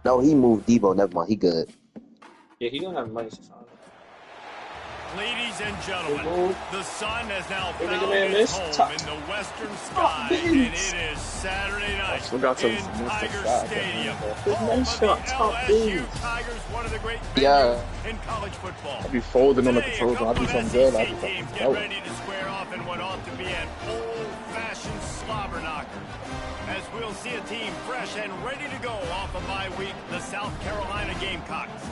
No, he moved Debo. Never mind. He good. Yeah, he gonna have money. Ladies and gentlemen, the sun has now Hey, found its home in the western sky, and it is Saturday night in Tiger Stadium, home of the LSU Tigers, one of the great venues in college football. I'll be folding on the Today, controls. I'll a do couple something of good. I'll SEC do something teams get stellar. ready to square off in what ought to be an old-fashioned slobber knocker. As we'll see a team fresh and ready to go off a bye week, the South Carolina Gamecocks.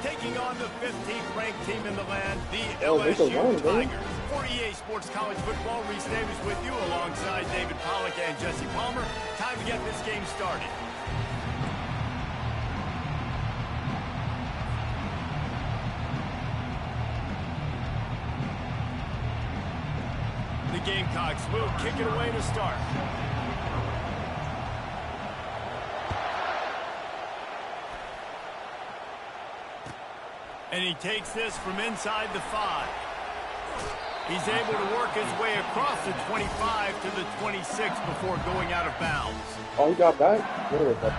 Taking on the 15th ranked team in the land, the LSU Tigers. 48 Sports College Football, Reese Davis with you alongside David Pollack and Jesse Palmer. Time to get this game started. The Gamecocks will kick it away to start. And he takes this from inside the 5. He's able to work his way across the 25 to the 26 before going out of bounds. Oh, he got back? What was that?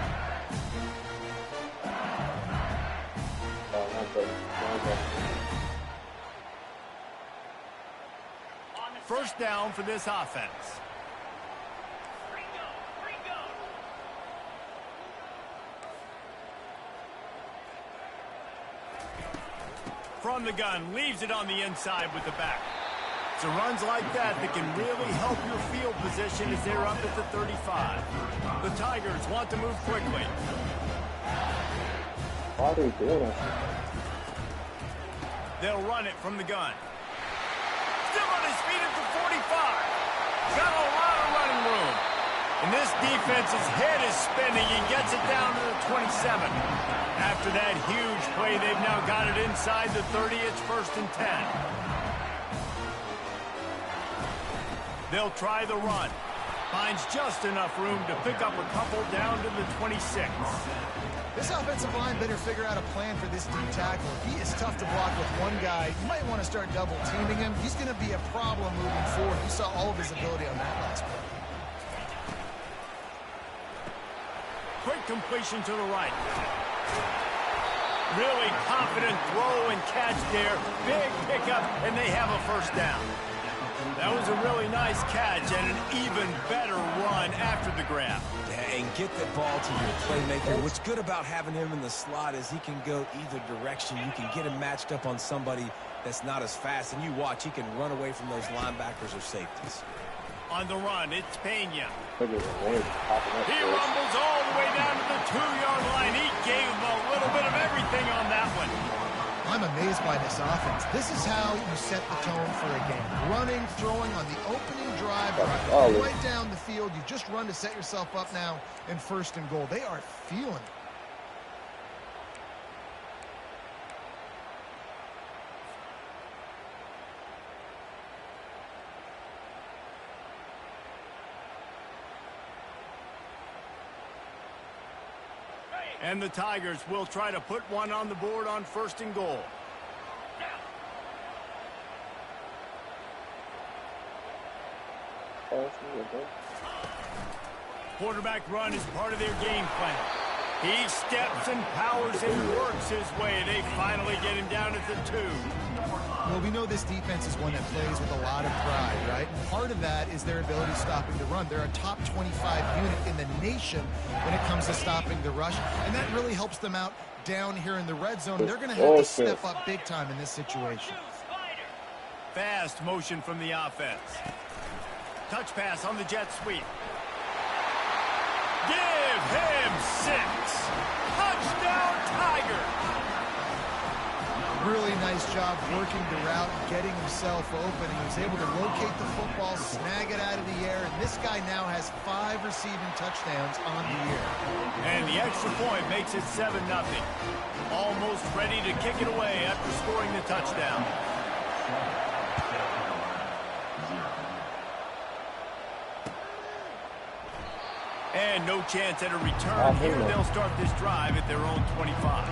First down for this offense. From the gun, leaves it on the inside with the back. So runs like that can really help your field position as they're up at the 35. The Tigers want to move quickly. Why are they doing that? They'll run it from the gun. Still on his feet at the 45. Got a lot of running room. And this defense's head is spinning. He gets it down to the 27. After that huge play, they've now got it inside the 30. It's 1st and 10. They'll try the run. Finds just enough room to pick up a couple down to the 26. This offensive line better figure out a plan for this deep tackle. He is tough to block with one guy. You might want to start double teaming him. He's going to be a problem moving forward. You saw all of his ability on that last play. Quick completion to the right. Really confident throw and catch there. Big pickup, and they have a first down. That was a really nice catch and an even better run after the grab. Yeah, and get the ball to your playmaker. What's good about having him in the slot is he can go either direction. You can get him matched up on somebody that's not as fast, and you watch, he can run away from those linebackers or safeties. On the run, it's Pena. He rumbles all the way down to the 2-yard line. He gave him a little bit of everything on that one. I'm amazed by this offense. This is how you set the tone for a game. Running, throwing on the opening drive, right down the field. You just run to set yourself up now in 1st and goal. They are feeling it. And the Tigers will try to put one on the board on 1st and goal. Quarterback run is part of their game plan. He steps and powers and works his way. They finally get him down at the 2. Well, we know this defense is one that plays with a lot of pride, right? And part of that is their ability stopping the run. They're a top 25 unit in the nation when it comes to stopping the rush, and that really helps them out down here in the red zone. They're going to have to step up big time in this situation. Fast motion from the offense. Touch pass on the jet sweep. Give him 6. Touchdown, Tigers. Really nice job working the route, getting himself open, and he was able to locate the football, snag it out of the air, and this guy now has 5 receiving touchdowns on the year. And the extra point makes it 7-0. Almost ready to kick it away after scoring the touchdown. And no chance at a return here. They'll start this drive at their own 25.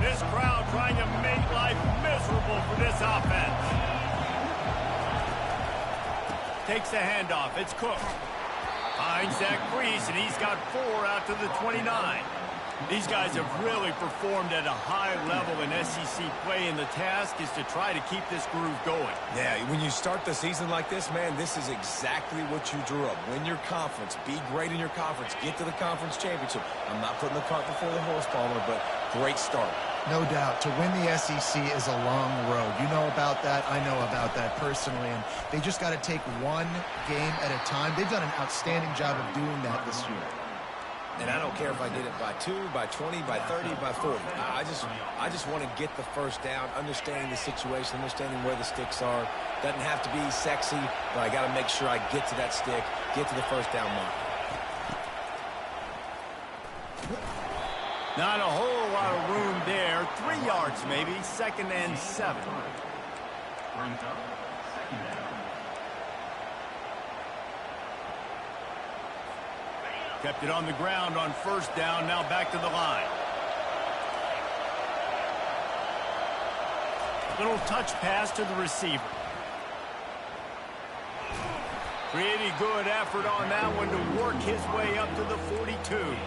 This crowd trying to make life miserable for this offense. Takes the handoff. It's Cook. Finds that crease, and he's got 4 out to the 29. These guys have really performed at a high level in SEC play, and the task is to try to keep this groove going. Yeah, when you start the season like this, man, this is exactly what you drew up. Win your conference. Be great in your conference. Get to the conference championship. I'm not putting the cart before the horse, Palmer, but great start. No doubt. To win the SEC is a long road. You know about that. I know about that personally. And they just got to take one game at a time. They've done an outstanding job of doing that this year. And I don't care if I get it by 2, by 20, by 30, by 40. I just want to get the first down, understanding the situation, understanding where the sticks are. Doesn't have to be sexy, but I got to make sure I get to that stick, get to the first down mark. Not a whole lot of room there. 3 yards maybe. 2nd and 7. Kept it on the ground on 1st down. Now back to the line. Little touch pass to the receiver. Pretty good effort on that one to work his way up to the 42.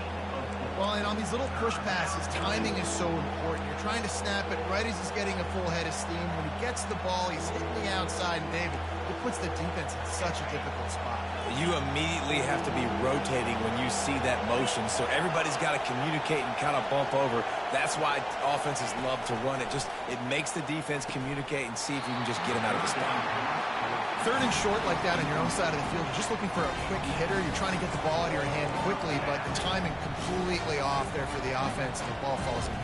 Well, and on these little push passes, timing is so important. You're trying to snap it right as he's getting a full head of steam. When he gets the ball, he's hitting the outside, and David, it puts the defense in such a difficult spot. You immediately have to be rotating when you see that motion, so everybody's got to communicate and kind of bump over. That's why offenses love to run it. It makes the defense communicate and see if you can just get him out of the spot. 3rd and short like that on your own side of the field, you're just looking for a quick hitter. You're trying to get the ball out of your hand quickly, but the timing completely off there for the offense, and the ball falls in.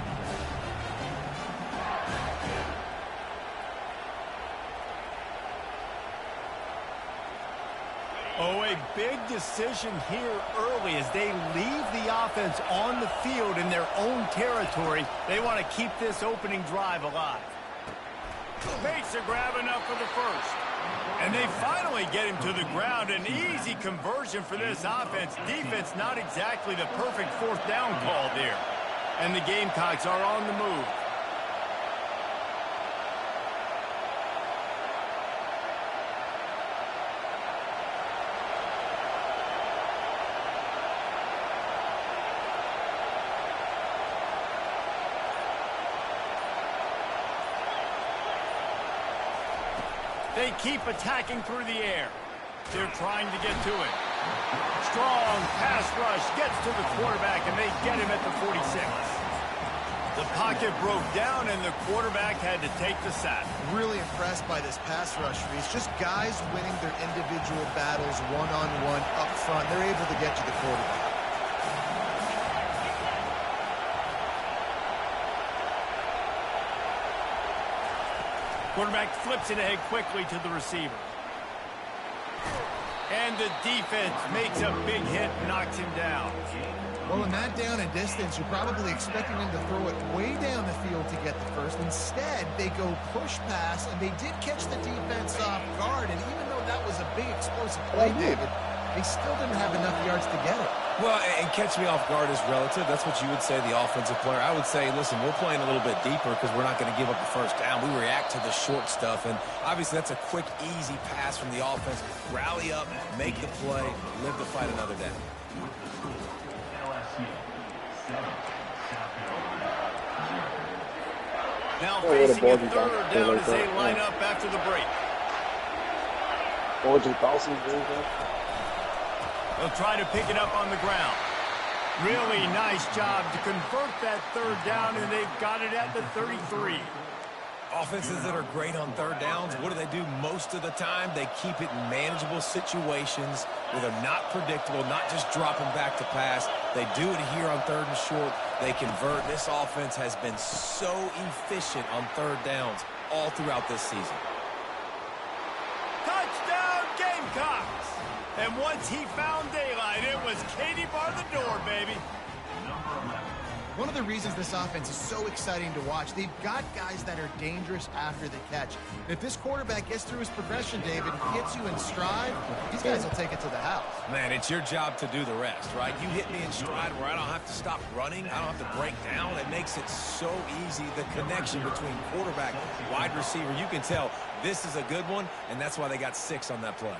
Oh, a big decision here early as they leave the offense on the field in their own territory. They want to keep this opening drive alive. Makes a grab enough for the first. And they finally get him to the ground. An easy conversion for this offense. Defense not exactly the perfect 4th down call there. And the Gamecocks are on the move. They keep attacking through the air. They're trying to get to it. Strong pass rush gets to the quarterback, and they get him at the 46. The pocket broke down, and the quarterback had to take the sack. Really impressed by this pass rush, Reese. Just guys winning their individual battles one-on-one up front. They're able to get to the quarterback. Quarterback flips it ahead quickly to the receiver. And the defense makes a big hit and knocks him down. Well, in that down and distance, you're probably expecting them to throw it way down the field to get the first. Instead, they go push pass, and they did catch the defense off guard. And even though that was a big explosive play, David, they still didn't have enough yards to get it. Well, and catch me off guard is relative. That's what you would say, the offensive player. I would say, listen, we're playing a little bit deeper because we're not going to give up the first down. We react to the short stuff, and obviously that's a quick, easy pass from the offense. Rally up, make the play, live to fight another day. Now facing a 3rd down as they line up after the break. They'll try to pick it up on the ground. Really nice job to convert that 3rd down, and they've got it at the 33. Offenses that are great on 3rd downs, what do most of the time? They keep it in manageable situations where they're not predictable, not just dropping back to pass. They do it here on 3rd and short. They convert. This offense has been so efficient on 3rd downs all throughout this season. Touchdown, Gamecocks! And once he found daylight, it was Katie bar the door, baby. One of the reasons this offense is so exciting to watch, they've got guys that are dangerous after the catch. If this quarterback gets through his progression, David, gets you in stride, these guys will take it to the house. Man, it's your job to do the rest, right? You hit me in stride where I don't have to stop running. I don't have to break down. It makes it so easy. The connection between quarterback, wide receiver, you can tell this is a good one, and that's why they got 6 on that play.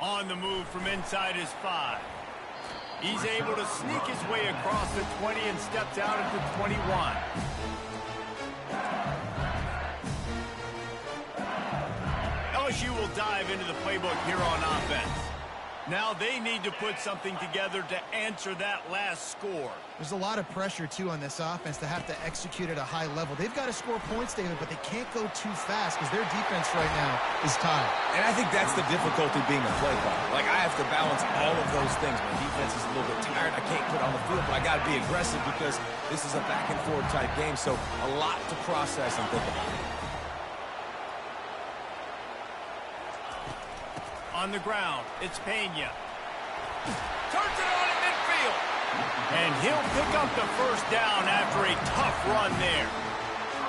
On the move from inside his 5. He's able to sneak his way across the 20 and steps out at the 21. LSU will dive into the playbook here on offense. Now they need to put something together to answer that last score. There's a lot of pressure, too, on this offense to have to execute at a high level. They've got to score points, David, but they can't go too fast because their defense right now is tired. And I think that's the difficulty being a play caller. Like, I have to balance all of those things. My defense is a little bit tired. I can't put on the field, but I got to be aggressive because this is a back-and-forth type game, so a lot to process and think about. On the ground, it's Pena. Turns it on in midfield. And he'll pick up the first down after a tough run there.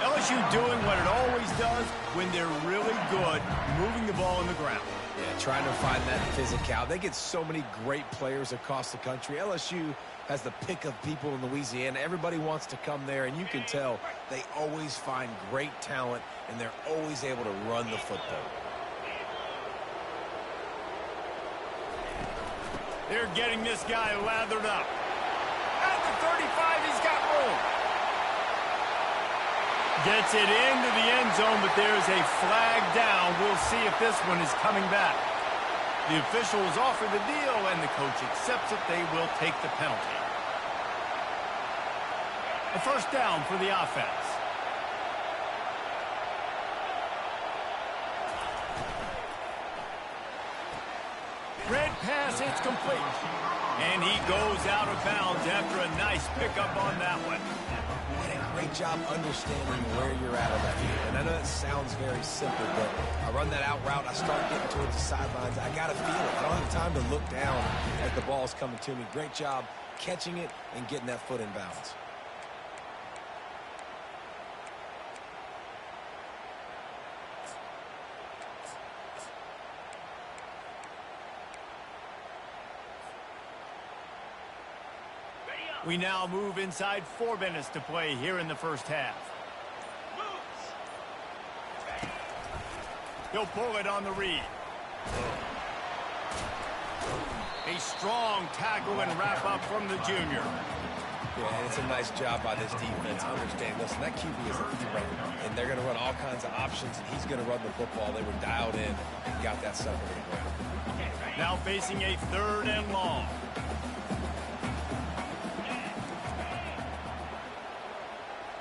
LSU doing what it always does when they're really good, moving the ball in the ground. Yeah, trying to find that physicality. They get so many great players across the country. LSU has the pick of people in Louisiana. Everybody wants to come there, and you can tell they always find great talent, and they're always able to run the football. They're getting this guy lathered up. At the 35, he's got room. Gets it into the end zone, but there's a flag down. We'll see if this one is coming back. The officials offer the deal, and the coach accepts it. They will take the penalty. A first down for the offense. Red pass, it's complete. And he goes out of bounds after a nice pickup on that one. And a great job understanding where you're at on the field. And I know that sounds very simple, but I run that out route, I start getting towards the sidelines. I got to feel it. I don't have time to look down as the ball's coming to me. Great job catching it and getting that foot in bounds. We now move inside 4 minutes to play here in the first half. He'll pull it on the read. A strong tackle and wrap up from the junior. Yeah, and it's a nice job by this defense. Understand, listen, that QB is a threat, and they're going to run all kinds of options, and he's going to run the football. They were dialed in and got that sucker to the ground. Now facing a 3rd and long.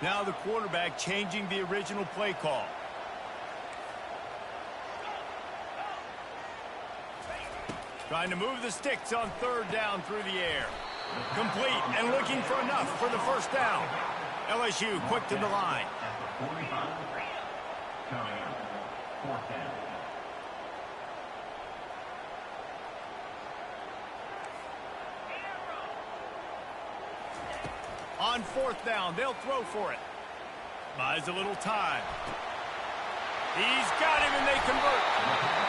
Now the quarterback changing the original play call. Trying to move the sticks on 3rd down through the air. Complete and looking for enough for the first down. LSU quick to the line. On 4th down, they'll throw for it. Buys a little time. He's got him, and they convert.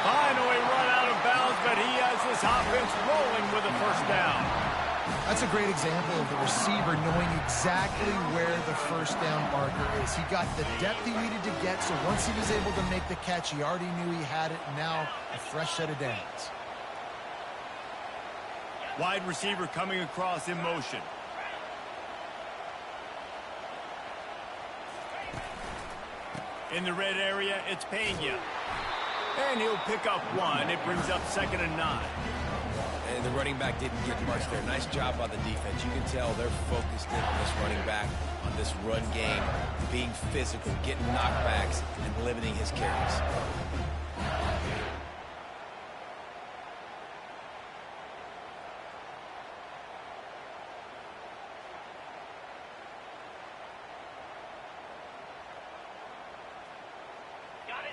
Finally run out of bounds, but he has this offense rolling with a first down. That's a great example of the receiver knowing exactly where the first down marker is. He got the depth he needed to get, so once he was able to make the catch, he already knew he had it, and now a fresh set of downs. Wide receiver coming across in motion. In the red area, it's Pena. And he'll pick up 1. It brings up 2nd and 9. And the running back didn't get much there. Nice job by the defense. You can tell they're focused in on this running back, on this run game, being physical, getting knockbacks, and limiting his carries.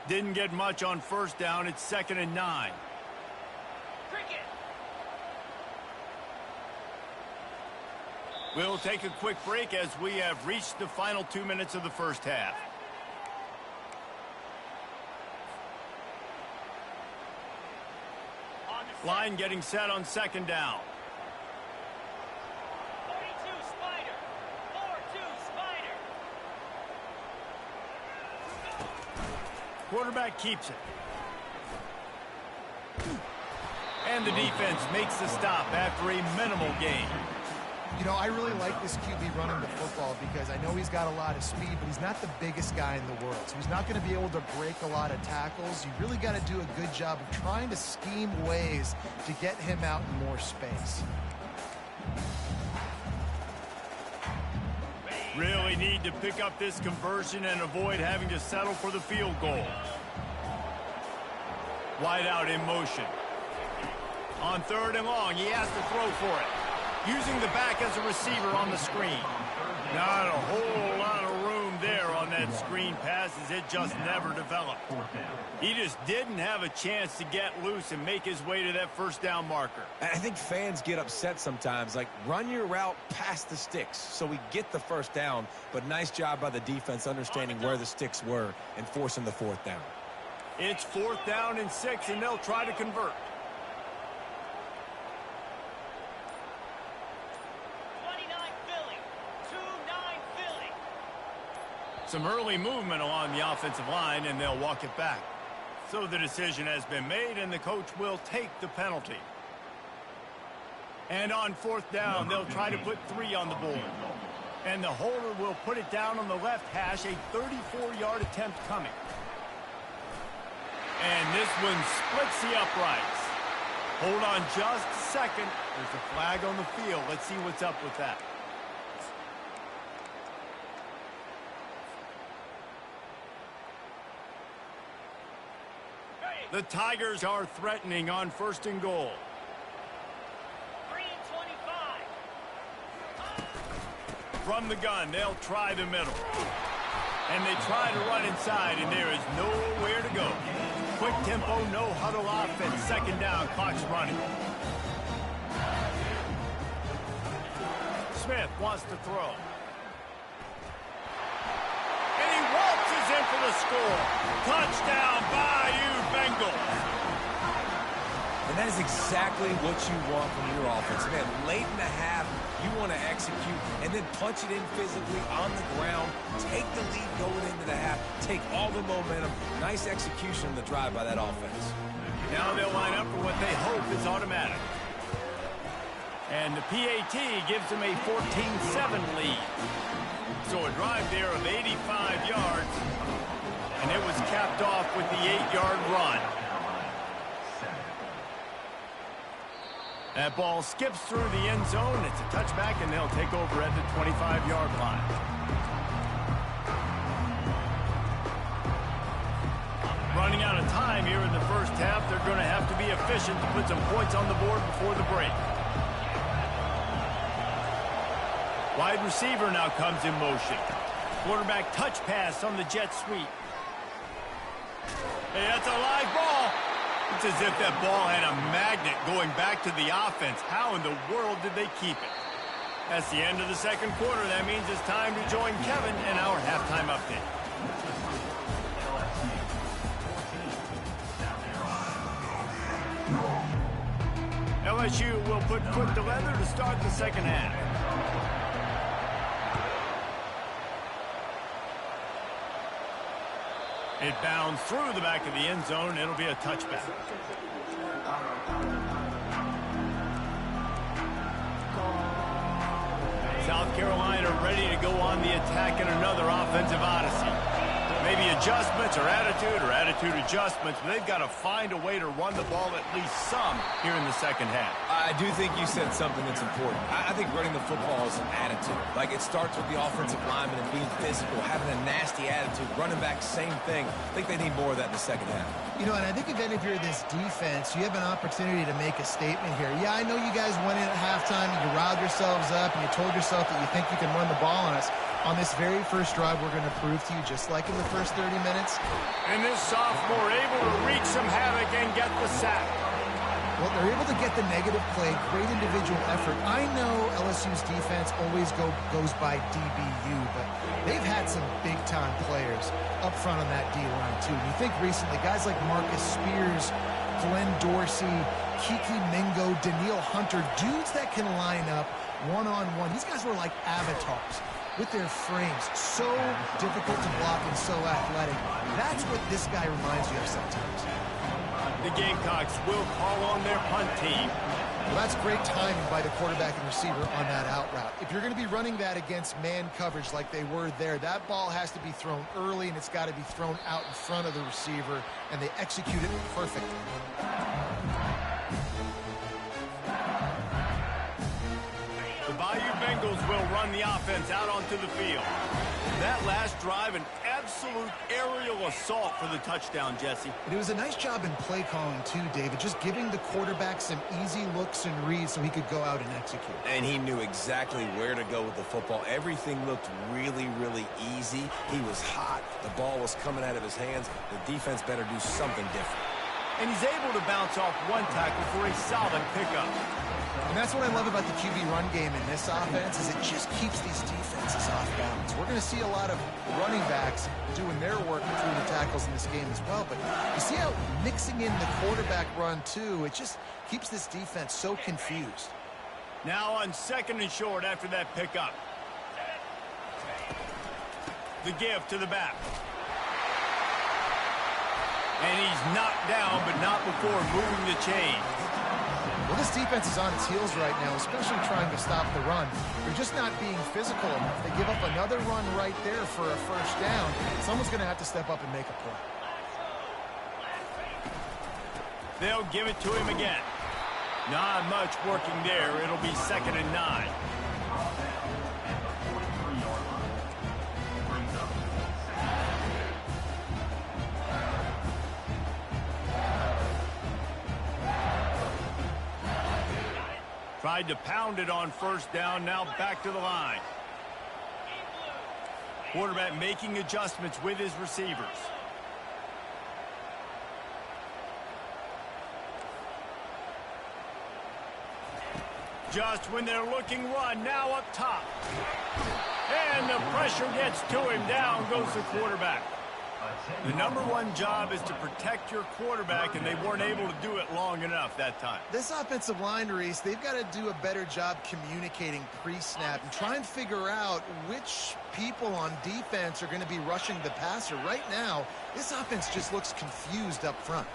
Didn't get much on 1st down. It's 2nd and 9. We'll take a quick break as we have reached the final 2 minutes of the first half. Line getting set on 2nd down. Quarterback keeps it. And the defense makes the stop after a minimal gain. You know, I really like this QB running the football because I know he's got a lot of speed, but he's not the biggest guy in the world. So he's not going to be able to break a lot of tackles. You really got to do a good job of trying to scheme ways to get him out in more space. Really need to pick up this conversion and avoid having to settle for the field goal. Wide out in motion. On 3rd and long, he has to throw for it. Using the back as a receiver on the screen. Not a whole lot of room there on that screen pass as it just never developed. He just didn't have a chance to get loose and make his way to that first down marker. I think fans get upset sometimes, like run your route past the sticks so we get the first down, but nice job by the defense understanding where the sticks were and forcing the 4th down. It's 4th down and 6, and they'll try to convert. Some early movement along the offensive line, and they'll walk it back. So the decision has been made, and the coach will take the penalty. And on 4th down, they'll try to put 3 on the board. And the holder will put it down on the left hash, a 34-yard attempt coming. And this one splits the uprights. Hold on just a second. There's a flag on the field. Let's see what's up with that. The Tigers are threatening on 1st and goal. 3 and 25. From the gun, they'll try the middle. And they try to run inside, and there is nowhere to go. Quick tempo, no huddle offense. 2nd down, clock's running. Smith wants to throw. And he waltzes in for the score. Touchdown, Bayou Bengals. And that is exactly what you want from your offense. Man, late in the half, you want to execute and then punch it in physically on the ground, take the lead going into the half, take all the momentum. Nice execution on the drive by that offense. Now they'll line up for what they hope is automatic. And the PAT gives them a 14-7 lead. So a drive there of 85 yards, and it was capped off with the 8-yard run. That ball skips through the end zone. It's a touchback, and they'll take over at the 25-yard line. Running out of time here in the first half. They're going to have to be efficient to put some points on the board before the break. Wide receiver now comes in motion. Quarterback touch pass on the jet sweep. Hey, that's a live ball. It's as if that ball had a magnet going back to the offense. How in the world did they keep it? That's the end of the second quarter. That means it's time to join Kevin in our halftime update. LSU will put foot to leather to start the second half. It bounds through the back of the end zone. It'll be a touchback. South Carolina ready to go on the attack in another offensive odyssey. Maybe adjustments or attitude adjustments, but they've got to find a way to run the ball at least some here in the second half. I do think you said something that's important. I think running the football is an attitude. Like, it starts with the offensive lineman and being physical, having a nasty attitude. Running back, same thing. I think they need more of that in the second half. You know, and I think if you're this defense, you have an opportunity to make a statement here. Yeah, I know you guys went in at halftime and you riled yourselves up and you told yourself that you think you can run the ball on us. On this very first drive, we're going to prove to you, just like in the first 30 minutes. And this sophomore able to wreak some havoc and get the sack. Well, they're able to get the negative play, great individual effort. I know LSU's defense always goes by DBU, but they've had some big-time players up front on that D-line, too. You think recently, guys like Marcus Spears, Glenn Dorsey, Kiki Mingo, Daniil Hunter, dudes that can line up one-on-one. These guys were like avatars with their frames, so difficult to block and so athletic. That's what this guy reminds you of sometimes. The Gamecocks will call on their punt team. Well, that's great timing by the quarterback and receiver on that out route. If you're going to be running that against man coverage like they were there, that ball has to be thrown early, and it's got to be thrown out in front of the receiver, and they execute it perfectly. The Bayou Bengals will run the offense out onto the field. That last drive, an absolute aerial assault for the touchdown, Jesse. And it was a nice job in play calling too, David, just giving the quarterback some easy looks and reads so he could go out and execute. And he knew exactly where to go with the football. Everything looked really, really easy. He was hot. The ball was coming out of his hands. The defense better do something different. And he's able to bounce off one tackle for a solid pickup. And that's what I love about the QB run game in this offense, is it just keeps these defenses off balance. We're going to see a lot of running backs doing their work between the tackles in this game as well. But you see how mixing in the quarterback run too, it just keeps this defense so confused. Now on 2nd and short after that pickup. The give to the back. And he's knocked down, but not before moving the chain. Well, this defense is on its heels right now, especially trying to stop the run. They're just not being physical enough. They give up another run right there for a first down. Someone's going to have to step up and make a play. They'll give it to him again. Not much working there. It'll be 2nd and 9. Tried to pound it on first down, now back to the line. Quarterback making adjustments with his receivers. Just when they're looking run, now up top. And the pressure gets to him. Down goes the quarterback. The #1 job is to protect your quarterback, and they weren't able to do it long enough that time. This offensive line, Reese, they've got to do a better job communicating pre-snap and try and figure out which people on defense are going to be rushing the passer. Right now, this offense just looks confused up front.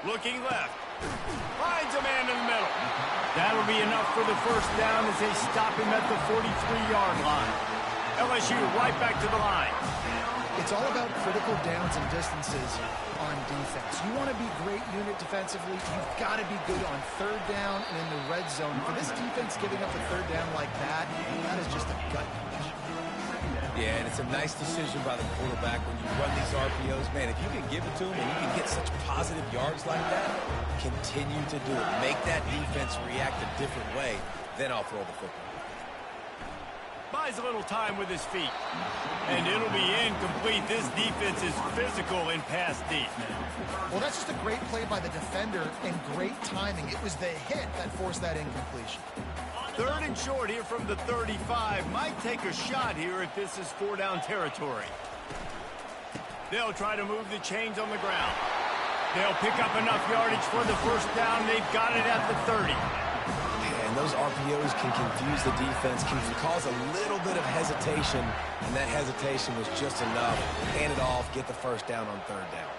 Looking left. Finds a man in the middle. That'll be enough for the first down as they stop him at the 43-yard line. LSU right back to the line. It's all about critical downs and distances on defense. You want to be great unit defensively, you've got to be good on third down and in the red zone. For this defense giving up a third down like that, that is just a gut punch. Yeah, and it's a nice decision by the quarterback when you run these RPOs. Man, if you can give it to him and you can get such positive yards like that, continue to do it. Make that defense react a different way, then I'll throw the football. Buys a little time with his feet. And it'll be incomplete. This defense is physical in pass deep. Well, that's just a great play by the defender and great timing. It was the hit that forced that incompletion. 3rd and short here from the 35. Might take a shot here if this is 4-down territory. They'll try to move the chains on the ground. They'll pick up enough yardage for the first down. They've got it at the 30. And those RPOs can confuse the defense, can cause a little bit of hesitation, and that hesitation was just enough. Hand it off, get the first down on 3rd down.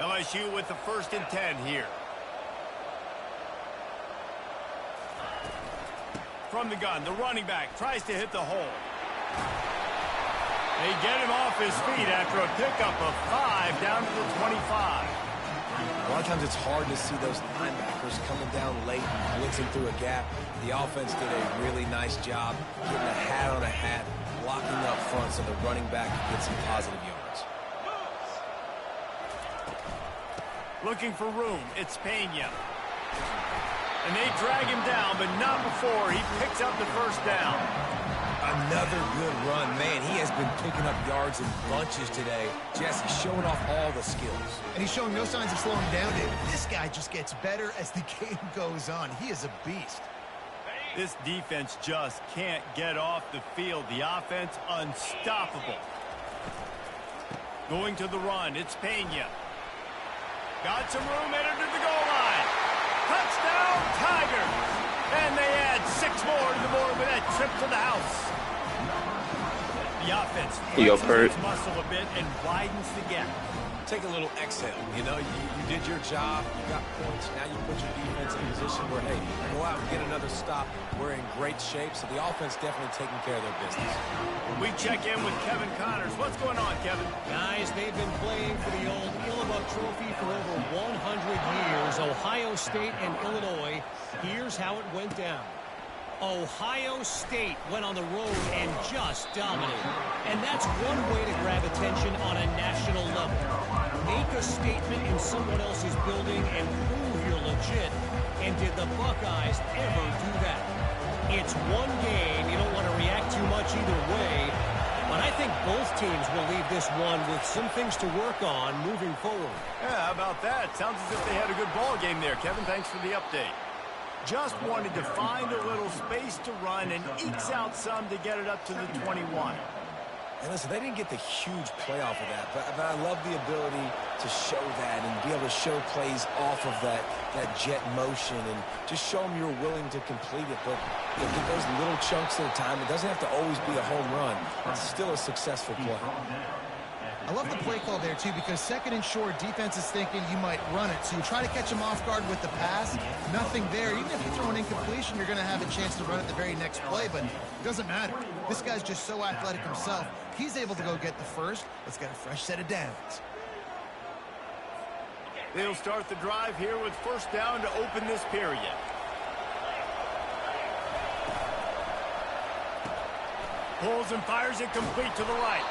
LSU with the 1st and 10 here. From the gun, the running back tries to hit the hole. They get him off his feet after a pickup of 5 down to the 25. A lot of times it's hard to see those linebackers coming down late and blitzing through a gap. The offense did a really nice job getting a hat on a hat, blocking up front so the running back can get some positive yards. Looking for room, it's Pena. And they drag him down, but not before he picks up the first down. Another good run. Man, he has been picking up yards in bunches today. Jesse showing off all the skills. And he's showing no signs of slowing down, David. This guy just gets better as the game goes on. He is a beast. This defense just can't get off the field. The offense unstoppable. Going to the run, it's Pena. Got some room, headed to the goal line. Touchdown, Tigers! And they add 6 more to the board with that trip to the house. The offense flexes its muscle a bit and widens the gap. take a little exhale. You know, you did your job, you got points, now you put your defense in a position where, hey, go out and get another stop. We're in great shape, so the offense definitely taking care of their business. We check in with Kevin Connors. What's going on, Kevin? Guys, they've been playing for the old Illibuck Trophy for over 100 years. Ohio State and Illinois. Here's how it went down. Ohio State went on the road and just dominated. And that's one way to grab attention on a national level. Make a statement in someone else's building and prove you're legit. And did the Buckeyes ever do that? It's one game. You don't want to react too much either way. But I think both teams will leave this one with some things to work on moving forward. Yeah, how about that? Sounds as if they had a good ball game there, Kevin. Thanks for the update. Just wanted to find a little space to run and ekes out some to get it up to the 21. And listen, they didn't get the huge play off of that, but I love the ability to show that and be able to show plays off of that jet motion and just show them you're willing to complete it. But you get those little chunks at a time. It doesn't have to always be a home run. It's still a successful play. I love the play call there, too, because second and short, defense is thinking you might run it. So you try to catch them off guard with the pass. Nothing there. Even if you throw an incompletion, you're going to have a chance to run it the very next play, but it doesn't matter. This guy's just so athletic himself. He's able to go get the first. Let's get a fresh set of downs. They'll start the drive here with first down to open this period. Pulls and fires it complete to the right.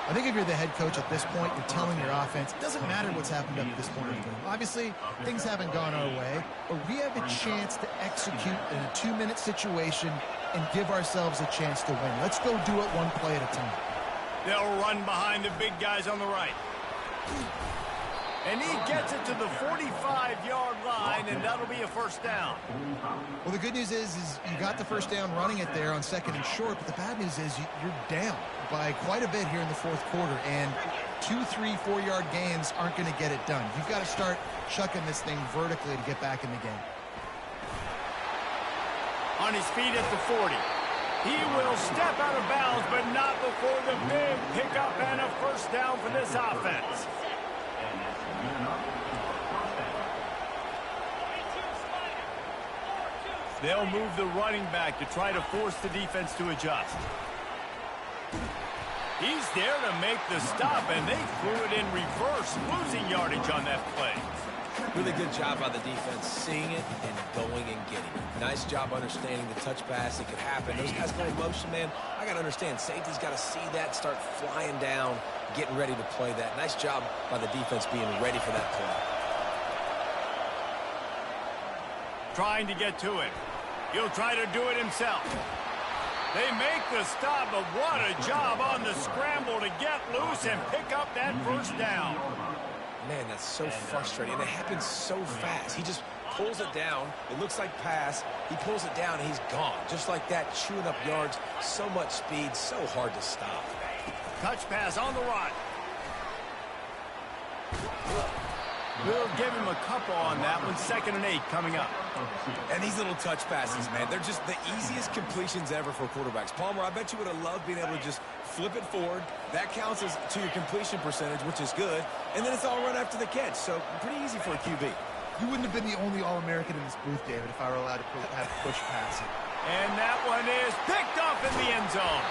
I think if you're the head coach at this point, you're telling your offense, it doesn't matter what's happened up to this point in the game. Obviously, things haven't gone our way, but we have a chance to execute in a 2-minute situation and give ourselves a chance to win. Let's go do it one play at a time. They'll run behind the big guys on the right. And he gets it to the 45-yard line, and that'll be a first down. Well, the good news is you got the first down running it there on second and short, but the bad news is you're down by quite a bit here in the fourth quarter, and 2, 3, 4-yard gains aren't going to get it done. You've got to start chucking this thing vertically to get back in the game. On his feet at the 40. He will step out of bounds, but not before the big pickup and a first down for this offense. They'll move the running back to try to force the defense to adjust. He's there to make the stop, and they threw it in reverse, losing yardage on that play. Really good job by the defense, seeing it and going and getting it. Nice job understanding the touch pass. It could happen. Those guys go in motion, man. I got to understand, safety's got to see that, start flying down, getting ready to play that. Nice job by the defense being ready for that play. Trying to get to it. He'll try to do it himself. They make the stop, but what a job on the scramble to get loose and pick up that first down. Man, that's so frustrating. And it happens so fast. He just pulls it down. It looks like pass. He pulls it down, and he's gone. Just like that, chewing up yards. So much speed, so hard to stop. Touch pass on the right. We'll give him a couple on that one. 2nd and 8 coming up. And these little touch passes, man, they're just the easiest completions ever for quarterbacks. Palmer, I bet you would have loved being able to just flip it forward. That counts as to your completion percentage, which is good. And then it's all run after the catch. So pretty easy for a QB. You wouldn't have been the only All-American in this booth, David, if I were allowed to have push passing. And that one is picked up in the end zone.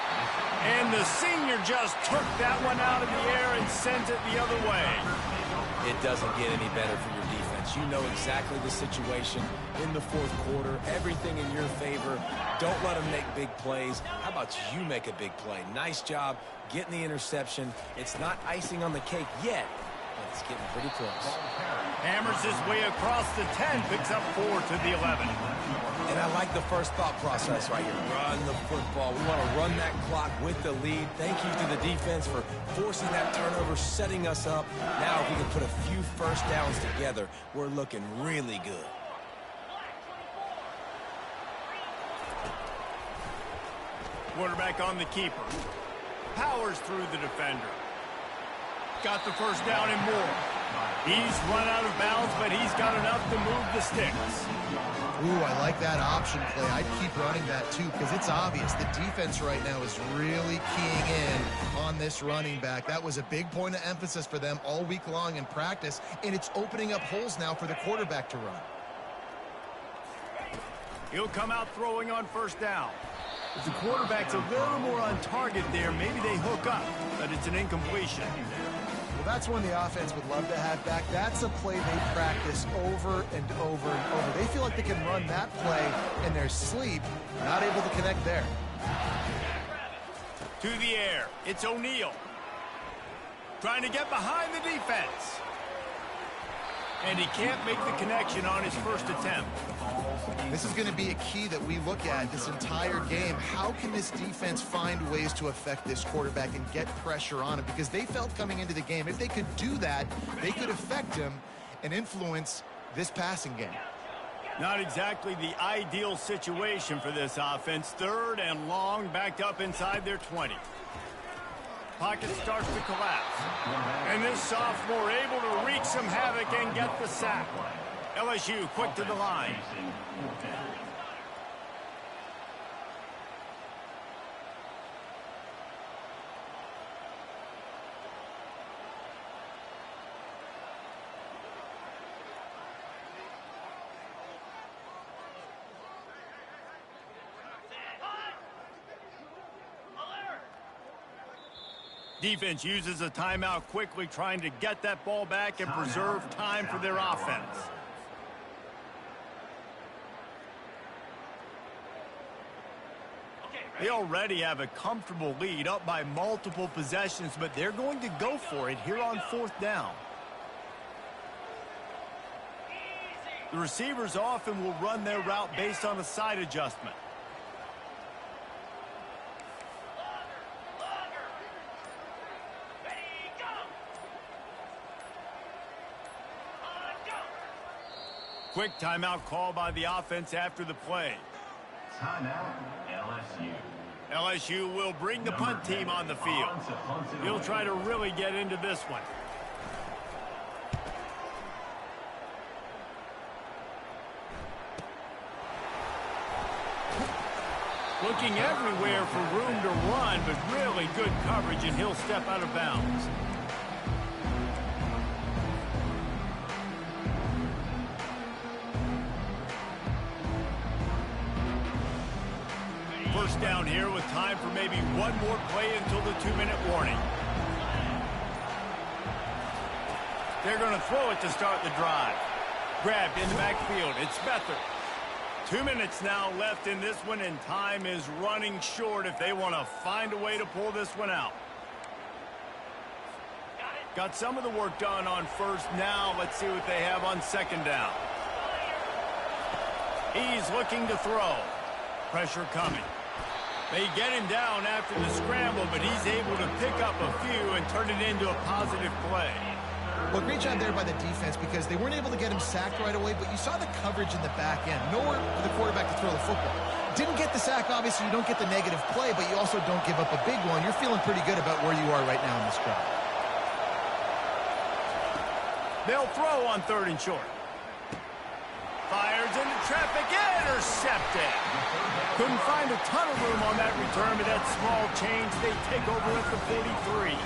And the senior just took that one out of the air and sent it the other way. It doesn't get any better for your defense. You know exactly the situation in the fourth quarter. Everything in your favor. Don't let them make big plays. How about you make a big play? Nice job getting the interception. It's not icing on the cake yet, but it's getting pretty close. Hammers his way across the 10, picks up 4 to the 11. And I like the first thought process right here. Run the football. We want to run that clock with the lead. Thank you to the defense for forcing that turnover, setting us up. Now if we can put a few first downs together, we're looking really good. Quarterback on the keeper. Powers through the defender. Got the first down and more. He's run out of bounds, but he's got enough to move the sticks. Ooh, I like that option play. I'd keep running that too because it's obvious the defense right now is really keying in on this running back. That was a big point of emphasis for them all week long in practice, and it's opening up holes now for the quarterback to run. He'll come out throwing on first down. If the quarterback's a little more on target there, maybe they hook up, but it's an incompletion. Well, that's one the offense would love to have back. That's a play they practice over and over and over. They feel like they can run that play in their sleep, not able to connect there. To the air, it's O'Neal. Trying to get behind the defense. And he can't make the connection on his first attempt. This is going to be a key that we look at this entire game. How can this defense find ways to affect this quarterback and get pressure on him? Because they felt coming into the game, if they could do that, they could affect him and influence this passing game. Not exactly the ideal situation for this offense. 3rd and long, backed up inside their 20. Pocket starts to collapse. And this sophomore able to wreak some havoc and get the sack. LSU quick to the line. Defense uses a timeout quickly, trying to get that ball back and preserve time for their offense. They already have a comfortable lead, up by multiple possessions, but they're going to go for it here on 4th down. The receivers often will run their route based on a side adjustment. Quick timeout call by the offense after the play. Timeout, LSU. LSU will bring the punt team on the field. He'll try to really get into this one. Looking everywhere for room to run, but really good coverage, and he'll step out of bounds. First down here with time for maybe one more play until the 2-minute warning. They're going to throw it to start the drive. Grabbed in the backfield. It's Beathard. 2 minutes now left in this one, and time is running short if they want to find a way to pull this one out. Got some of the work done on first. Now let's see what they have on 2nd down. He's looking to throw. Pressure coming. They get him down after the scramble, but he's able to pick up a few and turn it into a positive play. Well, great job there by the defense because they weren't able to get him sacked right away, but you saw the coverage in the back end. Nowhere for the quarterback to throw the football. Didn't get the sack, obviously. You don't get the negative play, but you also don't give up a big one. You're feeling pretty good about where you are right now in this drive. They'll throw on 3rd and short. Fires into traffic, intercepted. Couldn't find a ton of room on that return, but that small change, they take over at the 43.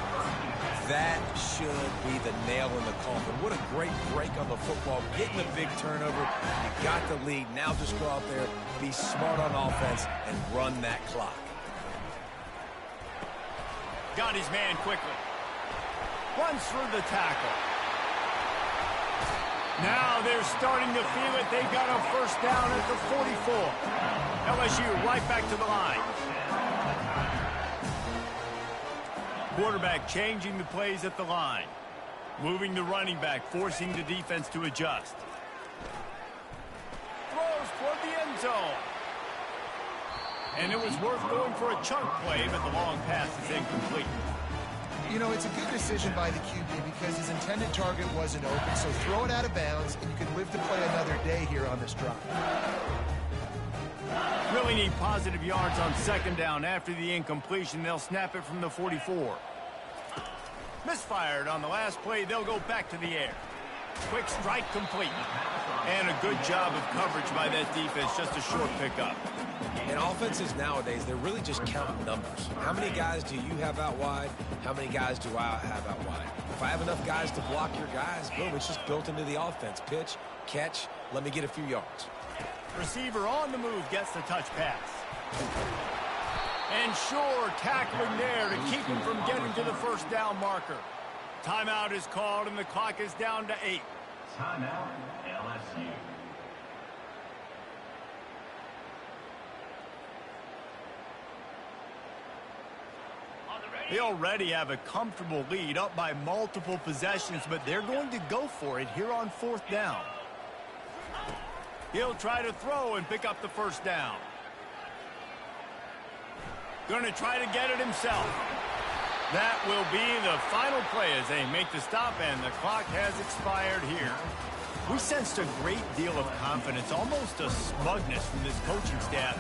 That should be the nail in the coffin. What a great break on the football. Getting a big turnover. You got the lead. Now just go out there, be smart on offense, and run that clock. Got his man quickly. Runs through the tackle. Now they're starting to feel it. They've got a first down at the 44. LSU right back to the line. Quarterback changing the plays at the line. Moving the running back, forcing the defense to adjust. Throws toward the end zone. And it was worth going for a chunk play, but the long pass is incomplete. You know, it's a good decision by the QB because his intended target wasn't open, so throw it out of bounds, and you can live to play another day here on this drive. Really need positive yards on 2nd down. After the incompletion, they'll snap it from the 44. Misfired on the last play. They'll go back to the air. Quick strike complete. And a good job of coverage by that defense. Just a short pickup. In offenses nowadays, they're really just counting numbers. How many guys do you have out wide? How many guys do I have out wide? If I have enough guys to block your guys, boom, it's just built into the offense. Pitch, catch, let me get a few yards. Receiver on the move gets the touch pass. And sure, tackling there to keep him from getting to the first down marker. Timeout is called, and the clock is down to 8. Timeout, LSU. They already have a comfortable lead, up by multiple possessions, but they're going to go for it here on 4th down. He'll try to throw and pick up the first down. Going to try to get it himself. That will be the final play as they make the stop, and the clock has expired here. We sensed a great deal of confidence, almost a smugness from this coaching staff.